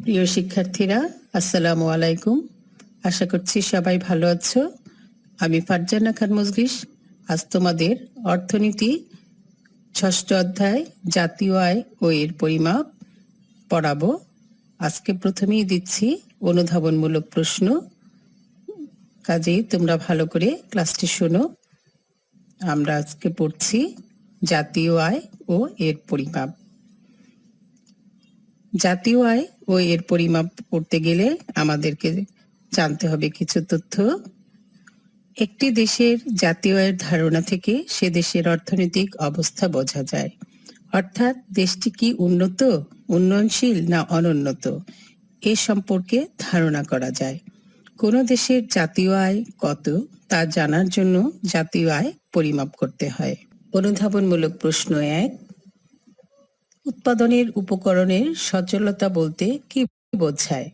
প্রিয় শিক্ষার্থীরা, আসসালামু আলাইকুম। আশা করছি সবাই ভালো আছো। আমি ফারজানা খান মজলিস আজ তোমাদের অর্থনীতি ষষ্ঠ অধ্যায় জাতীয় আয় ও এর পরিমাপ পড়াবো। আজকে প্রথমেই দিচ্ছি অনুধাবনমূলক প্রশ্ন, কাজেই তোমরা ভালো করে ক্লাসটি শোনো। আমরা আজকে পড়ছি জাতীয় আয় ও এর পরিমাপ। জাতীয় আয় ও এর পরিমাপ করতে গেলে আমাদেরকে জানতে হবে কিছু তথ্য। একটি দেশের জাতীয় আয়ের ধারণা থেকে সে দেশের অর্থনৈতিক অবস্থা বোঝা যায়, অর্থাৎ দেশটি কি উন্নত, উন্নয়নশীল না অনুন্নত এ সম্পর্কে ধারণা করা যায়। কোনো দেশের জাতীয় আয় কত তা জানার জন্য জাতীয় আয় পরিমাপ করতে হয়। অনুধাবনমূলক প্রশ্ন 1, উৎপাদনের উপকরণের সচলতা বলতে কি বোঝায়?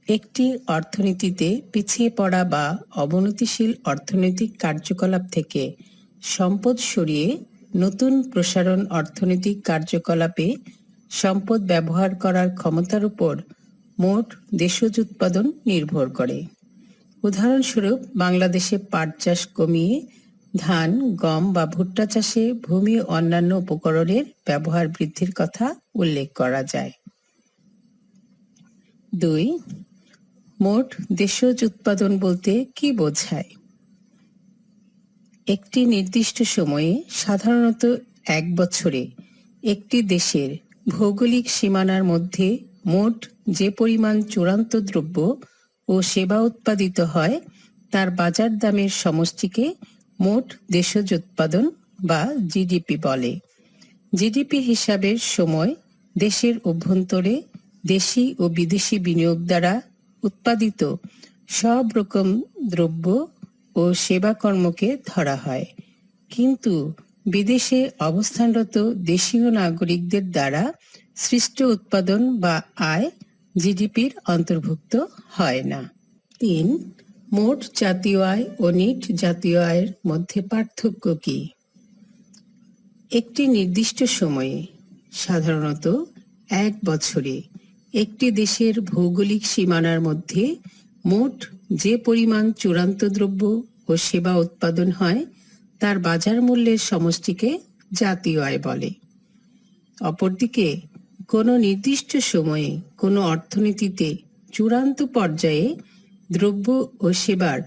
একটি অর্থনীতিতে পিছিয়ে পড়া বা অবনতিশীল অর্থনৈতিক কার্যকলাপ থেকে সম্পদ সরিয়ে নতুন প্রসারণ অর্থনৈতিক কার্যকলাপে সম্পদ ব্যবহার করার ক্ষমতার উপর মোট দেশজ উৎপাদন নির্ভর করে। উদাহরণস্বরূপ, বাংলাদেশে পাট চাষ কমিয়ে ধান, গম বা ভুট্টা চাষে ভূমি ও অন্যান্য উপকরণের ব্যবহার বৃদ্ধির কথা উল্লেখ করা যায়। 2, মোট দেশজ উৎপাদন বলতে কি বোঝায়? একটি নির্দিষ্ট সময়ে, সাধারণত 1 বছরে, একটি দেশের ভৌগোলিক সীমানার মধ্যে মোট যে পরিমাণ চূড়ান্ত দ্রব্য ও সেবা উৎপাদিত হয় তার বাজার দামের সমষ্টিকে মোট দেশজ উৎপাদন বা জিডিপি বলে। জিডিপি হিসাবের সময় দেশের অভ্যন্তরে দেশি ও বিদেশি বিনিয়োগ দ্বারা উৎপাদিত সব রকম দ্রব্য ও সেবা কর্মকে ধরা হয়, কিন্তু বিদেশে অবস্থানরত দেশীয় নাগরিকদের দ্বারা সৃষ্ট উৎপাদন বা আয় জিডিপির অন্তর্ভুক্ত হয় না। 3, মোট জাতীয় আয় ও নিট জাতীয় আয়ের মধ্যে পার্থক্য কি? একটি নির্দিষ্ট সময়ে, সাধারণত 1 বছরে, একটি দেশের ভৌগোলিক সীমানার মধ্যে মোট যে পরিমাণ চূড়ান্ত দ্রব্য ও সেবা উৎপাদন হয় তার বাজার মূল্যের সমষ্টিকে জাতীয় আয় বলে। অপরদিকে, কোনো নির্দিষ্ট সময়ে কোনো অর্থনীতিতে চূড়ান্ত পর্যায়ে দ্রব্য ও সেবার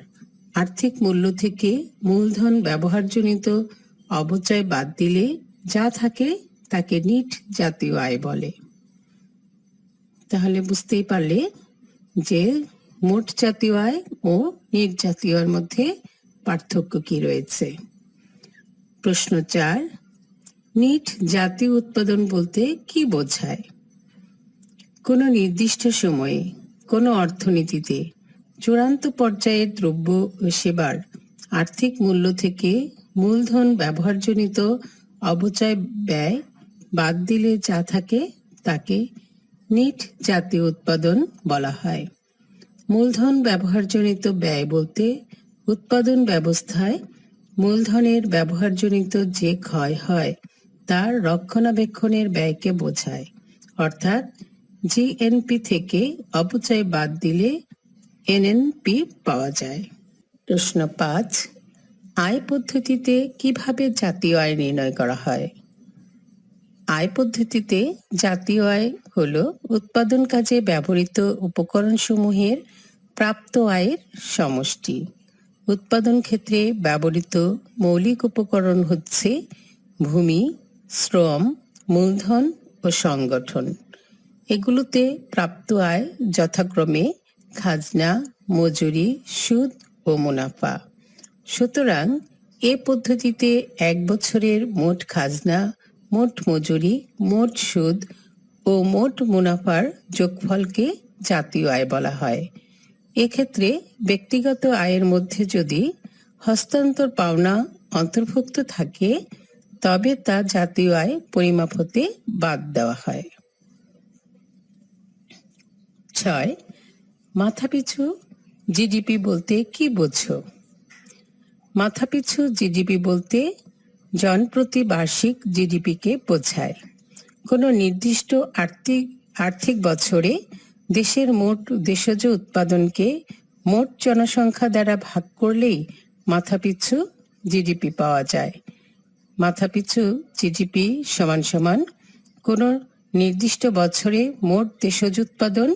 আর্থিক মূল্য থেকে মূলধন ব্যবহারজনিত অপচয় বাদ দিলে যা থাকে তাকে নিট জাতীয় আয় বলে। তাহলে বুঝতেই পারলে যে মোট জাতীয় আয় ও নিট জাতীয় আয়ের মধ্যে পার্থক্য কি রয়েছে। প্রশ্ন 4, নিট জাতীয় উৎপাদন বলতে কি বোঝায়? কোনো নির্দিষ্ট সময়ে কোনো অর্থনীতিতে চূড়ান্ত পর্যায়ের দ্রব্য ও সেবার আর্থিক মূল্য থেকে মূলধন ব্যবহারজনিত অপচয় ব্যয় বাদ দিলে যা থাকে তাকে নিট জাতীয় উৎপাদন বলা হয়। মূলধন ব্যবহারজনিত ব্যয় বলতে উৎপাদন ব্যবস্থায় মূলধনের ব্যবহারজনিত যে ক্ষয় হয় তার রক্ষণাবেক্ষণের ব্যয়কে বোঝায়, অর্থাৎ জিএনপি থেকে অপচয় বাদ দিলে এনএনপি পাওয়া যায়। প্রশ্ন 5, আয় পদ্ধতিতে কিভাবে জাতীয় আয় নির্ণয় করা হয়? আয় পদ্ধতিতে জাতীয় আয় হলো উৎপাদন কাজে ব্যবহৃত উপকরণসমূহের প্রাপ্ত আয়ের সমষ্টি। উৎপাদন ক্ষেত্রে ব্যবহৃত মৌলিক উপকরণ হচ্ছে ভূমি, শ্রম, মূলধন ও সংগঠন। এগুলোতে প্রাপ্ত আয় যথাক্রমে খাজনা, মজুরি, সুদ ও মুনাফা। সুতরাং এ পদ্ধতিতে 1 বছরের মোট খাজনা, মোট মজুরি, মোট সুদ ও মোট মুনাফার যোগফলকে জাতীয় আয় বলা হয়। এক্ষেত্রে ব্যক্তিগত আয়ের মধ্যে যদি হস্তান্তর পাওনা অন্তর্ভুক্ত থাকে তবে তা জাতীয় আয় পরিমাপ হতে বাদ দেওয়া হয়। 6, মাথাপিছু জিডিপি বলতে কি বোঝো? মাথাপিছু জিডিপি বলতে জনপ্রতি বার্ষিক জিডিপিকে বোঝায়। কোনো নির্দিষ্ট আর্থিক আর্থিক বছরে দেশের মোট দেশজ উৎপাদনকে মোট জনসংখ্যা দ্বারা ভাগ করলেই মাথাপিছু জিডিপি পাওয়া যায়। মাথাপিছু জিডিপি সমান সমান কোনো নির্দিষ্ট বছরে মোট দেশজ উৎপাদন,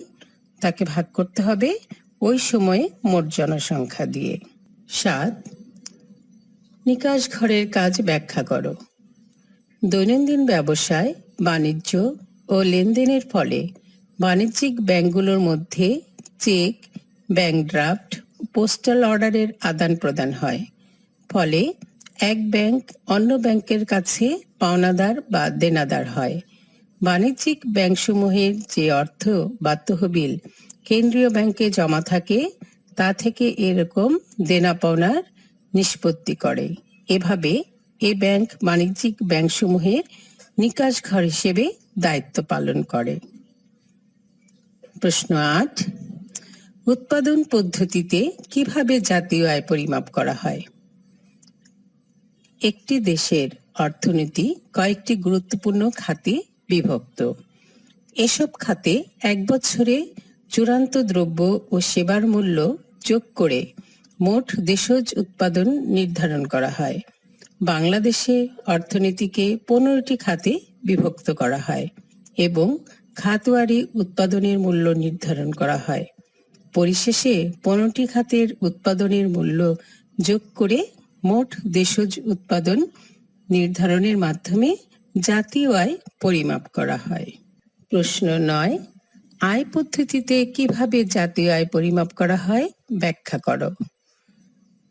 তাকে ভাগ করতে হবে ওই সময়ে মোট জনসংখ্যা দিয়ে। 7, নিকাশ ঘরের কাজ ব্যাখ্যা করো। দৈনন্দিন ব্যবসায়, বাণিজ্য ও লেনদেনের ফলে বাণিজ্যিক ব্যাংকগুলোর মধ্যে চেক, ব্যাংক ড্রাফট, পোস্টাল অর্ডারের আদান প্রদান হয়। ফলে এক ব্যাংক অন্য ব্যাংকের কাছে পাওনাদার বা দেনাদার হয়। বাণিজ্যিক ব্যাংকসমূহের যে অর্থ বা তহবিল কেন্দ্রীয় ব্যাংকে জমা থাকে, তা থেকে এরকম দেনা পাওনার নিষ্পত্তি করে। এভাবে এ ব্যাংক বাণিজ্যিক ব্যাংকসমূহের নিকাশ ঘর হিসেবে দায়িত্ব পালন করে। প্রশ্ন 8, উৎপাদন পদ্ধতিতে কিভাবে জাতীয় আয় পরিমাপ করা হয়? একটি দেশের অর্থনীতি কয়েকটি গুরুত্বপূর্ণ খাতে বিভক্ত। এসব খাতে এক বছরে চূড়ান্ত দ্রব্য ও সেবার মূল্য যোগ করে মোট দেশজ উৎপাদন নির্ধারণ করা হয়। বাংলাদেশে অর্থনীতিকে 15টি খাতে বিভক্ত করা হয় এবং খাতওয়ারি উৎপাদনের মূল্য নির্ধারণ করা হয়। পরিশেষে 15টি খাতের উৎপাদনের মূল্য যোগ করে মোট দেশজ উৎপাদন নির্ধারণের মাধ্যমে জাতীয় আয় পরিমাপ করা হয়। প্রশ্ন 9, আয় পদ্ধতিতে কিভাবে জাতীয় আয় পরিমাপ করা হয় ব্যাখ্যা করো।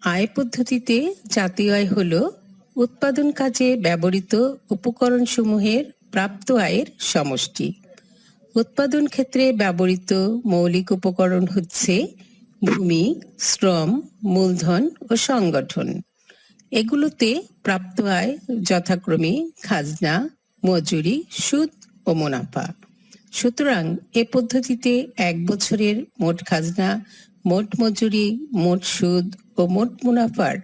আয় পদ্ধতিতে জাতীয় আয় হলো উৎপাদন কাজে ব্যবহৃত উপকরণসমূহের প্রাপ্ত আয়ের সমষ্টি। উৎপাদন ক্ষেত্রে ব্যবহৃত মৌলিক উপকরণ হচ্ছে ভূমি, শ্রম, মূলধন ও সংগঠন। এগুলোতে প্রাপ্ত আয় যথাক্রমে খাজনা, মজুরি, সুদ ও মুনাফা। সুতরাং এ পদ্ধতিতে এক বছরের মোট খাজনা, মোট মজুরি, মোট সুদ ও মোট মুনাফার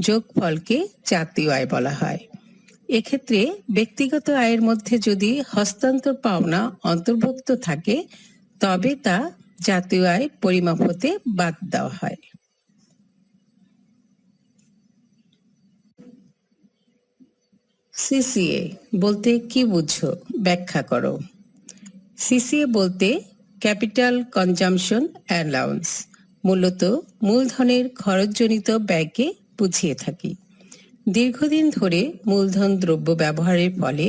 যোগফলকে জাতীয় আয় বলা হয়। এক্ষেত্রে ব্যক্তিগত আয়ের মধ্যে যদি হস্তান্তর পাওনা অন্তর্ভুক্ত থাকে, তবে তা জাতীয় আয় পরিমাপ হতে বাদ দেওয়া হয়। সিসিএ বলতে কি বুঝো ব্যাখ্যা করো। সিসিএ বলতে ক্যাপিটাল কনজাম্পশন অ্যালাউন্স, মূলত মূলধনের খরচজনিত ব্যয়কে বুঝিয়ে থাকি। দীর্ঘদিন ধরে মূলধন দ্রব্য ব্যবহারের ফলে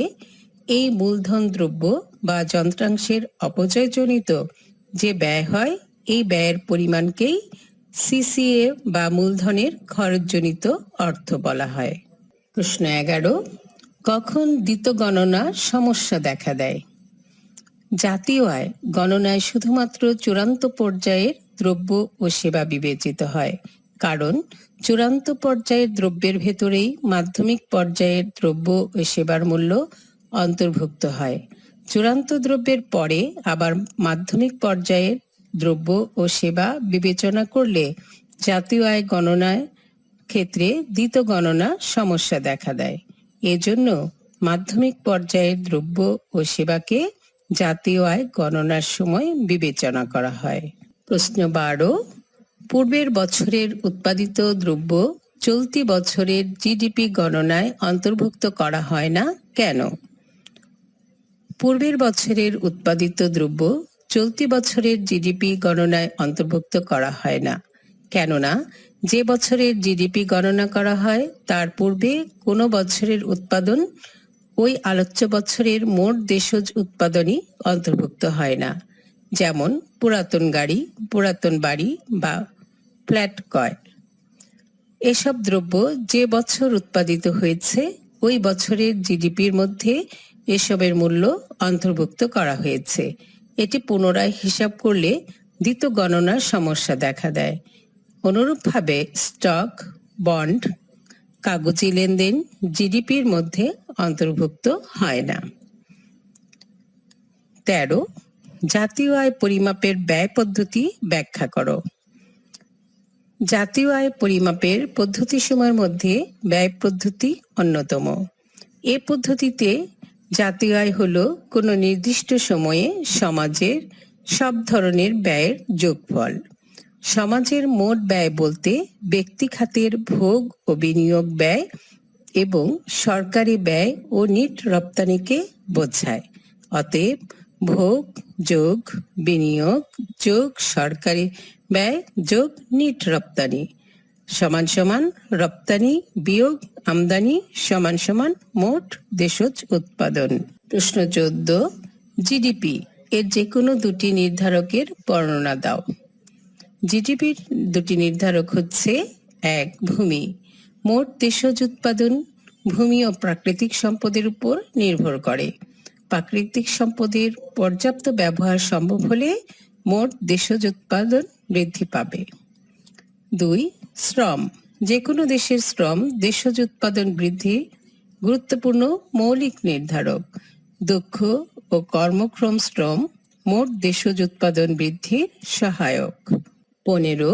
এই মূলধন দ্রব্য বা যন্ত্রাংশের অপচয়জনিত যে ব্যয় হয়, এই ব্যয়ের পরিমাণকেই সিসিএ বা মূলধনের খরচজনিত অর্থ বলা হয়। প্রশ্ন 11, কখন দ্বিত গণনা সমস্যা দেখা দেয়? জাতীয় আয় গণনায় শুধুমাত্র চূড়ান্ত পর্যায়ের দ্রব্য ও সেবা বিবেচিত হয়, কারণ চূড়ান্ত পর্যায়ের দ্রব্যের ভেতরেই মাধ্যমিক পর্যায়ের দ্রব্য ও সেবার মূল্য অন্তর্ভুক্ত হয়। চূড়ান্ত দ্রব্যের পরে আবার মাধ্যমিক পর্যায়ের দ্রব্য ও সেবা বিবেচনা করলে জাতীয় আয় গণনার ক্ষেত্রে দ্বিত গণনা সমস্যা দেখা দেয়। এজন্য মাধ্যমিক পর্যায়ের দ্রব্য ও সেবাকে জাতীয় আয় গণনার সময় বিবেচনা করা হয়। প্রশ্ন 12, পূর্বের বছরের উৎপাদিত দ্রব্য চলতি বছরের জিডিপি গণনায় অন্তর্ভুক্ত করা হয় না কেন? পূর্বের বছরের উৎপাদিত দ্রব্য চলতি বছরের জিডিপি গণনায় অন্তর্ভুক্ত করা হয় না, কেননা যে বছরের জিডিপি গণনা করা হয় তার পূর্বে কোনো বছরের উৎপাদন ওই আলোচ্য বছরের মোট দেশজ উৎপাদনই অন্তর্ভুক্ত হয় না। যেমন পুরাতন গাড়ি, পুরাতন বাড়ি বা ফ্ল্যাট ক্রয়। এসব দ্রব্য যে বছর উৎপাদিত হয়েছে ওই বছরের জিডিপির মধ্যে এসবের মূল্য অন্তর্ভুক্ত করা হয়েছে। এটি পুনরায় হিসাব করলে দ্বিত গণনার সমস্যা দেখা দেয়। অনুরূপভাবে স্টক, বন্ড, কাগজি লেনদেন জিডিপির মধ্যে অন্তর্ভুক্ত হয় না। 13, জাতীয় আয় পরিমাপের ব্যয় পদ্ধতি ব্যাখ্যা করো। জাতীয় আয় পরিমাপের পদ্ধতিসমূহের মধ্যে ব্যয় পদ্ধতি অন্যতম। এ পদ্ধতিতে জাতীয় আয় হলো কোনো নির্দিষ্ট সময়ে সমাজের সব ধরনের ব্যয়ের যোগফল। সমাজের মোট ব্যয় বলতে ব্যক্তি খাতের ভোগ ও বিনিয়োগ ব্যয় এবং সরকারি ব্যয় ও নিট রপ্তানিকে বোঝায়। অতএব ভোগ যোগ বিনিয়োগ যোগ সরকারি ব্যয় যোগ নিট রপ্তানি সমান সমান রপ্তানি বিয়োগ আমদানি সমান সমান মোট দেশজ উৎপাদন। প্রশ্ন 14, জিডিপি এর যে কোনো দুটি নির্ধারকের বর্ণনা দাও। জিডিপির দুটি নির্ধারক হচ্ছে: 1. ভূমি। মোট দেশজ উৎপাদন ভূমি ও প্রাকৃতিক সম্পদের উপর নির্ভর করে। প্রাকৃতিক সম্পদের পর্যাপ্ত ব্যবহার সম্ভব হলে মোট দেশজ উৎপাদন বৃদ্ধি পাবে। 2. শ্রম। যে কোনো দেশের শ্রম দেশজ উৎপাদন বৃদ্ধি গুরুত্বপূর্ণ মৌলিক নির্ধারক। দক্ষ ও কর্মক্ষম শ্রম মোট দেশজ উৎপাদন বৃদ্ধির সহায়ক। 15.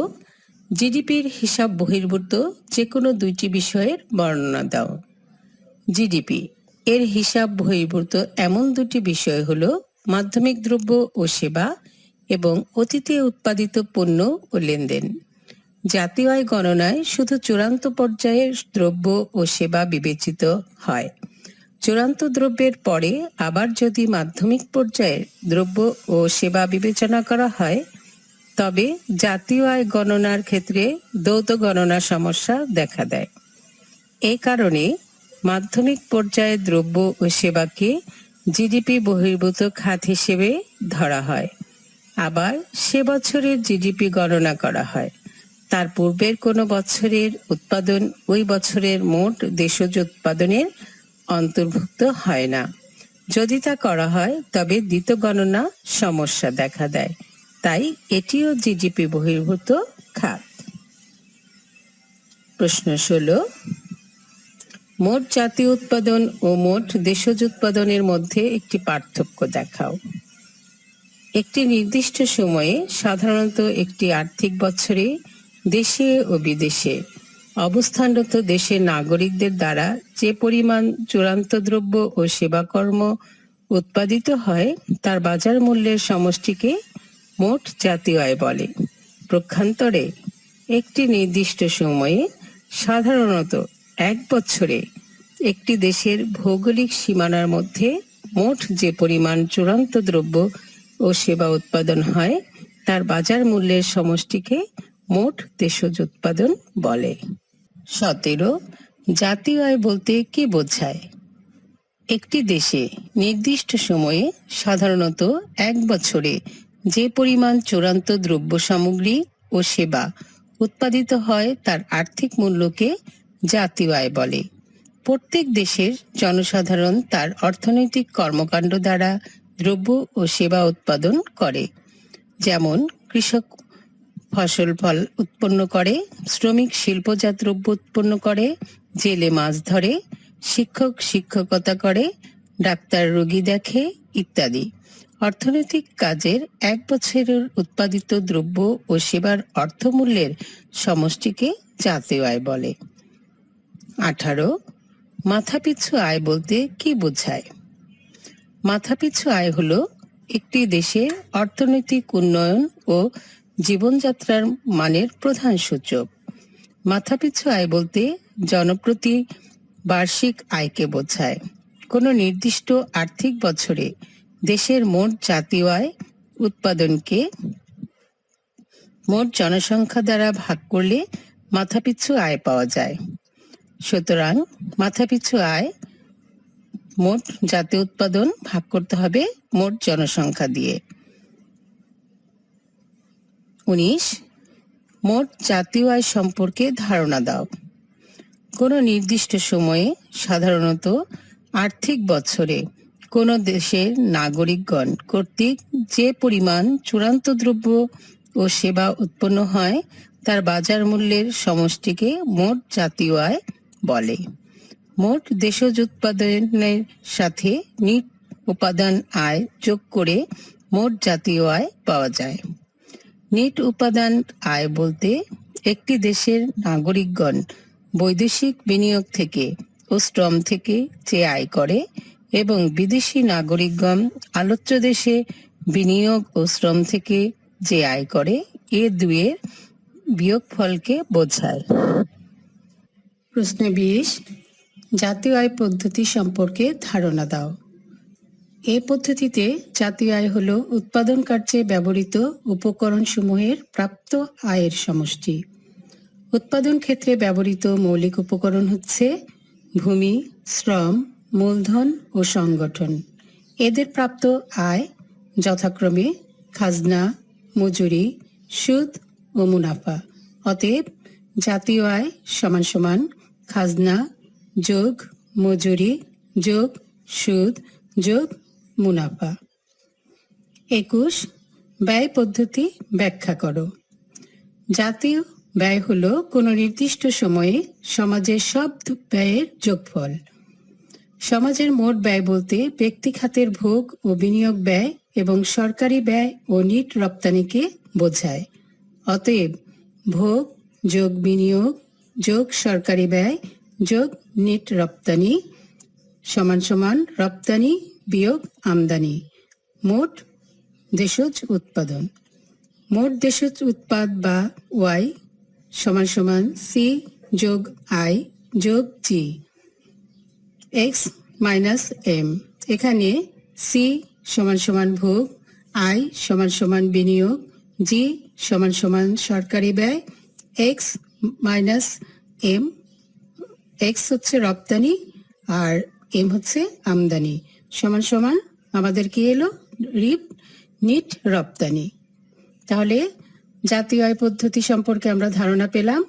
জিডিপির হিসাব বহির্ভূত যে কোনো দুইটি বিষয়ের বর্ণনা দাও। জিডিপি এর হিসাব বহির্ভূত এমন দুটি বিষয় হলো মাধ্যমিক দ্রব্য ও সেবা এবং অতীতে উৎপাদিত পণ্য ও লেনদেন। জাতীয় আয় গণনায় শুধু চূড়ান্ত পর্যায়ের দ্রব্য ও সেবা বিবেচিত হয়। চূড়ান্ত দ্রব্যের পরে আবার যদি মাধ্যমিক পর্যায়ের দ্রব্য ও সেবা বিবেচনা করা হয় তবে জাতীয় আয় গণনার ক্ষেত্রে দ্বৈত গণনা সমস্যা দেখা দেয়। এই কারণে মাধ্যমিক পর্যায়ে দ্রব্য ও সেবাকে জিডিপি বহির্ভূত খাত হিসেবে ধরা হয়। আবার সে বছরের জিডিপি গণনা করা হয়। তার পূর্বের কোনো বছরের উৎপাদন ওই বছরের মোট দেশজ উৎপাদনের অন্তর্ভুক্ত হয় না। যদি তা করা হয় তবে দ্বিত গণনা সমস্যা দেখা দেয়। তাই এটিও জিডিপি বহির্ভূত খাত। প্রশ্ন 16, মোট জাতীয় উৎপাদন ও মোট দেশজ উৎপাদনের মধ্যে একটি পার্থক্য দেখাও। একটি নির্দিষ্ট সময়ে সাধারণত একটি আর্থিক বছরে দেশে ও বিদেশে অবস্থানরত দেশের নাগরিকদের দ্বারা যে পরিমাণ চূড়ান্ত দ্রব্য ও সেবাকর্ম উৎপাদিত হয় তার বাজার মূল্যের সমষ্টিকে মোট জাতীয় আয় বলে। পক্ষান্তরে একটি নির্দিষ্ট সময়ে সাধারণত এক বছরে একটি দেশের ভৌগোলিক সীমানার মধ্যে মোট যে পরিমাণ চূড়ান্ত দ্রব্য ও সেবা উৎপাদন হয় তার বাজার মূল্যের সমষ্টিকে মোট দেশজ উৎপাদন বলে। 17, জাতীয় আয় বলতে কি বোঝায়? একটি দেশে নির্দিষ্ট সময়ে সাধারণত এক বছরে যে পরিমাণ চূড়ান্ত দ্রব্য সামগ্রী ও সেবা উৎপাদিত হয় তার আর্থিক মূল্যকে জাতীয় আয় বলে। প্রত্যেক দেশের জনসাধারণ তার অর্থনৈতিক কর্মকাণ্ড দ্বারা দ্রব্য ও সেবা উৎপাদন করে। যেমন কৃষক ফল উৎপন্ন করে, শ্রমিক শিল্পজাত দ্রব্য উৎপন্ন করে, জেলে মাছ ধরে, শিক্ষক শিক্ষকতা করে, ডাক্তার রোগী দেখে ইত্যাদি। অর্থনৈতিক কাজের এক বছরের উৎপাদিত দ্রব্য ও সেবার অর্থমূল্যের সমষ্টিকে জাতীয় আয় বলে। 18, মাথাপিছু আয় বলতে কি বোঝায়? মাথাপিছু আয় হলো একটি দেশের অর্থনৈতিক উন্নয়ন ও জীবনযাত্রার মানের প্রধান সূচক। মাথাপিছু আয় বলতে জনপ্রতি বার্ষিক আয়কে বোঝায়। কোনো নির্দিষ্ট আর্থিক বছরে দেশের মোট জাতীয় আয় উৎপাদনকে মোট জনসংখ্যা দ্বারা ভাগ করলে মাথাপিছু আয় পাওয়া যায়। সুতরাং মাথাপিছু আয় মোট জাতীয় উৎপাদন ভাগ করতে হবে মোট জনসংখ্যা দিয়ে। 19, মোট জাতীয় আয় সম্পর্কে ধারণা দাও। কোনো নির্দিষ্ট সময়ে সাধারণত আর্থিক বছরে কোনো দেশের নাগরিকগণ কর্তৃক যে পরিমাণ চূড়ান্ত দ্রব্য ও সেবা উৎপন্ন হয় তার বাজার মূল্যের সমষ্টিকে মোট জাতীয় আয় বলে। মোট দেশজ উৎপাদনের সাথে নিট উপাদান আয় যোগ করে মোট জাতীয় আয় পাওয়া যায়। নিট উপাদান আয় বলতে একটি দেশের নাগরিকগণ বৈদেশিক বিনিয়োগ থেকে ও শ্রম থেকে যে আয় করে এবং বিদেশি নাগরিকগণ আলোচ্য দেশে বিনিয়োগ ও শ্রম থেকে যে আয় করে, এ দুয়ের বিয়োগফলকে বোঝায়। প্রশ্ন 20, জাতীয় আয় পদ্ধতি সম্পর্কে ধারণা দাও। এই পদ্ধতিতে জাতীয় আয় হল উৎপাদন কার্যে ব্যবহৃত উপকরণসমূহের প্রাপ্ত আয়ের সমষ্টি। উৎপাদন ক্ষেত্রে ব্যবহৃত মৌলিক উপকরণ হচ্ছে ভূমি, শ্রম, মূলধন ও সংগঠন। এদের প্রাপ্ত আয় যথাক্রমে খাজনা, মজুরি, সুদ ও মুনাফা। অতএব জাতীয় আয় সমান সমান খাজনা যোগ মজুরি যোগ সুদ যোগ মুনাফা। 21, ব্যয় পদ্ধতি ব্যাখ্যা করো। জাতীয় ব্যয় হলো কোনো নির্দিষ্ট সময়ে সমাজের সব ব্যয়ের যোগফল। সমাজের মোট ব্যয় বলতে ব্যক্তি খাতের ভোগ ও বিনিয়োগ ব্যয় এবং সরকারি ব্যয় ও নিট রপ্তানিকে বোঝায়। অতএব ভোগ যোগ বিনিয়োগ যোগ সরকারি ব্যয় যোগ নিট রপ্তানি সমান সমান রপ্তানি বিয়োগ আমদানি, মোট দেশজ উৎপাদন। মোট দেশজ উৎপাদ বা ওয়াই সমান সমান সি যোগ আই যোগ জি এক্স মাইনাস এম। এখানে সি সমান সমান ভোগ, আই সমান সমান বিনিয়োগ, জি সমান সমান সরকারি ব্যয়, এক্স মাইনাস এম, এক্স হচ্ছে রপ্তানি আর এম হচ্ছে আমদানি, সমান সমান আমাদের কি এলো নিট রপ্তানি। তাহলে জাতীয় আয় পদ্ধতি সম্পর্কে আমরা ধারণা পেলাম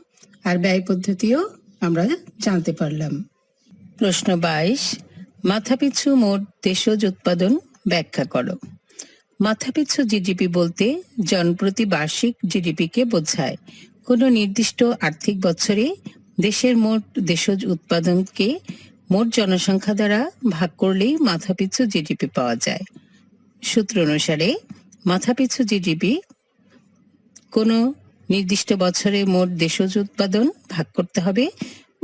আর ব্যয় পদ্ধতিও আমরা জানতে পারলাম। প্রশ্ন 22, মাথাপিছু মোট দেশজ উৎপাদন ব্যাখ্যা করো। মাথাপিছু জিডিপি বলতে জনপ্রতি বার্ষিক জিডিপিকে বোঝায়। কোনো নির্দিষ্ট আর্থিক বছরে দেশের মোট দেশজ উৎপাদনকে মোট জনসংখ্যা দ্বারা ভাগ করলেই মাথাপিছু জিডিপি পাওয়া যায়। সূত্র অনুসারে মাথাপিছু জিডিপি কোনো নির্দিষ্ট বছরে মোট দেশজ উৎপাদন ভাগ করতে হবে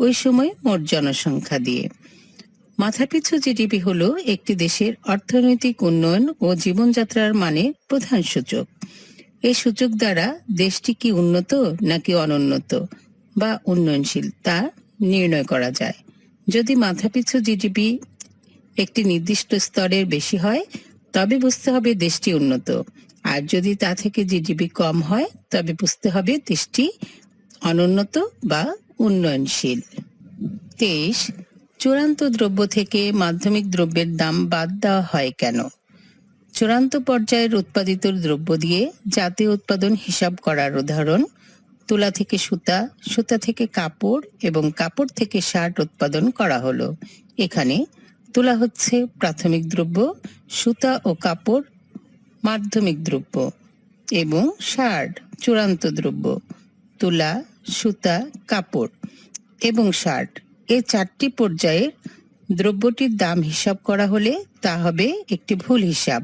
ওই সময় মোট জনসংখ্যা দিয়ে। মাথাপিছু জিডিপি হলো একটি দেশের অর্থনৈতিক উন্নয়ন ও জীবনযাত্রার মানের প্রধান সূচক। এই সূচক দ্বারা দেশটি কি উন্নত নাকি অনুন্নত বা উন্নয়নশীল তা নির্ণয় করা যায়। যদি মাথাপিছু জিডিপি একটি নির্দিষ্ট স্তরের বেশি হয় তবে বুঝতে হবে দেশটি উন্নত, আর যদি তা থেকে জিডিপি কম হয় তবে বুঝতে হবে দেশটি অনুন্নত বা উন্নয়নশীল। 23, চূড়ান্ত দ্রব্য থেকে মাধ্যমিক দ্রব্যের দাম বাদ দেওয়া হয় কেন? চূড়ান্ত পর্যায়ের উৎপাদিত দ্রব্য দিয়ে জাতীয় উৎপাদন হিসাব করার উদাহরণ তুলা থেকে সুতা, সুতা থেকে কাপড় এবং কাপড় থেকে শার্ট উৎপাদন করা হলো। এখানে তুলা হচ্ছে প্রাথমিক দ্রব্য, সুতা ও কাপড় মাধ্যমিক দ্রব্য এবং শার্ট চূড়ান্ত দ্রব্য। তুলা, সুতা, কাপড় এবং শার্ট এই চারটি পর্যায়ের দ্রব্যটির দাম হিসাব করা হলে তা হবে একটি ভুল হিসাব,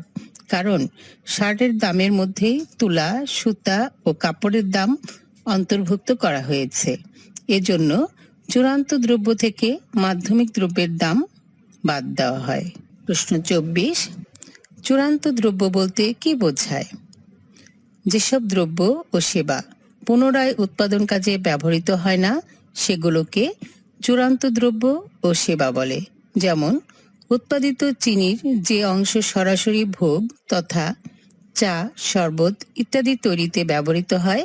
কারণ শার্টের দামের মধ্যেই তুলা, সুতা ও কাপড়ের দাম অন্তর্ভুক্ত করা হয়েছে। এজন্য চূড়ান্ত দ্রব্য থেকে মাধ্যমিক দ্রব্যের দাম বাদ দেওয়া হয়। প্রশ্ন 24, চূড়ান্ত দ্রব্য বলতে কি বোঝায়? যেসব দ্রব্য ও সেবা পুনরায় উৎপাদন কাজে ব্যবহৃত হয় না সেগুলোকে চূড়ান্ত দ্রব্য ও সেবা বলে। যেমন উৎপাদিত চিনির যে অংশ সরাসরি ভোগ তথা চা, শরবত ইত্যাদি তৈরিতে ব্যবহৃত হয়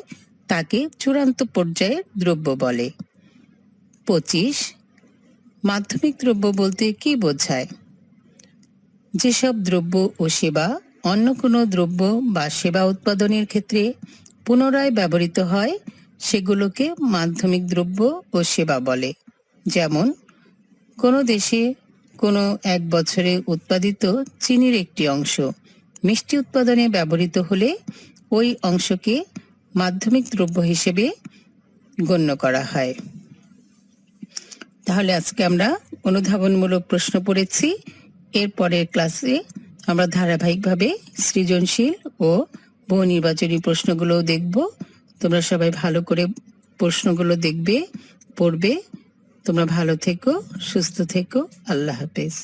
তাকে চূড়ান্ত পর্যায়ের দ্রব্য বলে। 25, মাধ্যমিক দ্রব্য বলতে কি বোঝায়? যেসব দ্রব্য ও সেবা অন্য কোনো দ্রব্য বা সেবা উৎপাদনের ক্ষেত্রে পুনরায় ব্যবহৃত হয় সেগুলোকে মাধ্যমিক দ্রব্য ও সেবা বলে। যেমন কোনো দেশে কোনো এক বছরে উৎপাদিত চিনির একটি অংশ মিষ্টি উৎপাদনে ব্যবহৃত হলে ওই অংশকে মাধ্যমিক দ্রব্য হিসেবে গণ্য করা হয়। তাহলে আজকে আমরা অনুধাবনমূলক প্রশ্ন পড়েছি। এর পরের ক্লাসে আমরা ধারাবাহিকভাবে সৃজনশীল ও বহু নির্বাচনী প্রশ্নগুলো দেখব। তোমরা সবাই ভালো করে প্রশ্নগুলো দেখবে, পড়বে। তোমরা ভালো থেকো, সুস্থ থেকো। আল্লাহ হাফেজ।